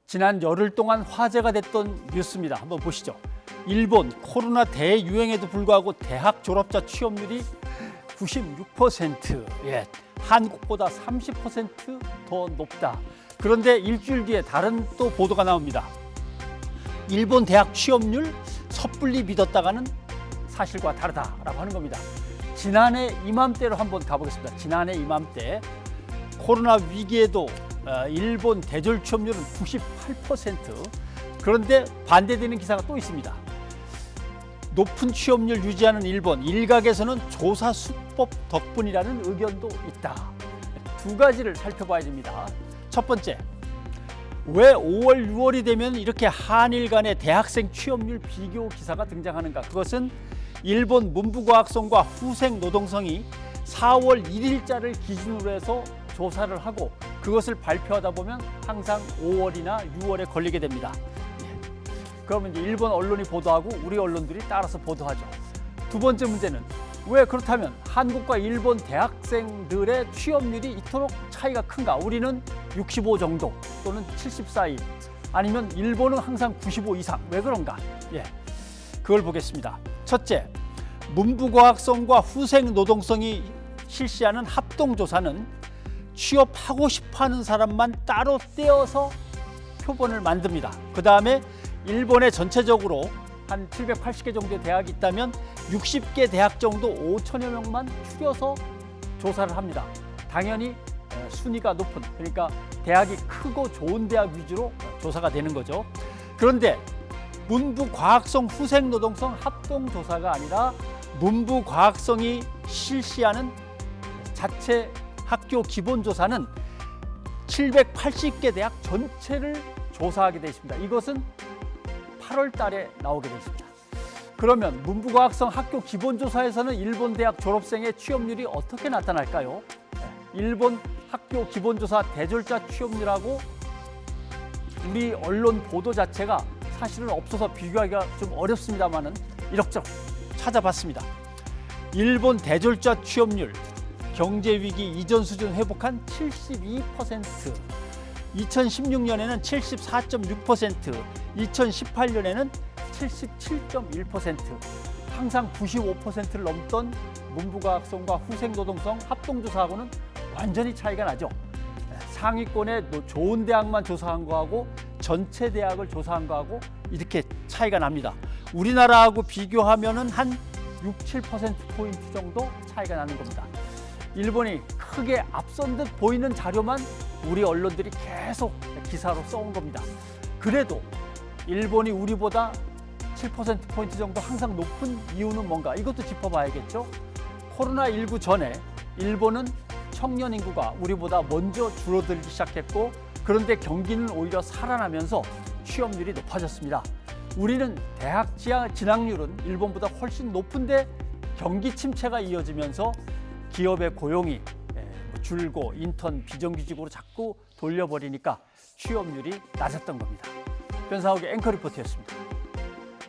지난 열흘 동안 화제가 됐던 뉴스입니다. 한번 보시죠. 일본 코로나 대유행에도 불구하고 대학 졸업자 취업률이 96%, 한국보다 30% 높다. 그런데 일주일 뒤에 다른 또 보도가 나옵니다. 일본 대학 취업률 섣불리 믿었다가는 사실과 다르다라고 하는 겁니다. 지난해 이맘때로 한번 가보겠습니다. 지난해 이맘때 코로나 위기에도 일본 대졸 취업률은 98%. 그런데 반대되는 기사가 또 있습니다. 높은 취업률 유지하는 일본, 일각에서는 조사 수법 덕분이라는 의견도 있다. 두 가지를 살펴봐야 됩니다. 첫 번째, 왜 5월, 6월이 되면 이렇게 한일 간의 대학생 취업률 비교 기사가 등장하는가? 그것은 일본 문부과학성과 후생노동성이 4월 1일자를 기준으로 해서 조사를 하고 그것을 발표하다 보면 항상 5월이나 6월에 걸리게 됩니다. 그러면 이제 일본 언론이 보도하고 우리 언론들이 따라서 보도하죠. 두 번째 문제는 왜 그렇다면 한국과 일본 대학생들의 취업률이 이토록 차이가 큰가? 우리는 65 정도 또는 70 사이, 아니면 일본은 항상 95 이상. 왜 그런가? 그걸 보겠습니다. 첫째, 문부과학성과 후생노동성이 실시하는 합동조사는 취업하고 싶어하는 사람만 따로 떼어서 표본을 만듭니다. 그 다음에 일본에 전체적으로 한 780개 정도의 대학이 있다면 60개 대학 정도 5천여 명만 추려서 조사를 합니다. 당연히 순위가 높은, 그러니까 대학이 크고 좋은 대학 위주로 조사가 되는 거죠. 그런데 문부과학성 후생노동성 합동조사가 아니라 문부과학성이 실시하는 자체 학교 기본조사는 780개 대학 전체를 조사하게 되어 있습니다. 이것은 8월 달에 나오게 되어 있습니다. 그러면 문부과학성 학교 기본조사에서는 일본 대학 졸업생의 취업률이 어떻게 나타날까요? 일본 학교 기본조사 대졸자 취업률하고 우리 언론 보도 자체가 사실은 없어서 비교하기가 좀 어렵습니다만은 이럭저럭 찾아봤습니다. 일본 대졸자 취업률 경제위기 이전 수준 회복한 72%, 2016년에는 74.6%, 2018년에는 77.1%, 항상 95%를 넘던 문부과학성과 후생노동성 합동조사하고는 완전히 차이가 나죠. 상위권의 좋은 대학만 조사한 거하고 전체 대학을 조사한 거하고 이렇게 차이가 납니다. 우리나라하고 비교하면은 한 6, 7%포인트 정도 차이가 나는 겁니다. 일본이 크게 앞선 듯 보이는 자료만 우리 언론들이 계속 기사로 써온 겁니다. 그래도 일본이 우리보다 7%포인트 정도 항상 높은 이유는 뭔가? 이것도 짚어봐야겠죠. 코로나19 전에 일본은 청년 인구가 우리보다 먼저 줄어들기 시작했고, 그런데 경기는 오히려 살아나면서 취업률이 높아졌습니다. 우리는 대학 진학률은 일본보다 훨씬 높은데 경기 침체가 이어지면서 기업의 고용이 줄고 인턴 비정규직으로 자꾸 돌려버리니까 취업률이 낮았던 겁니다. 변상욱의 앵커 리포트였습니다.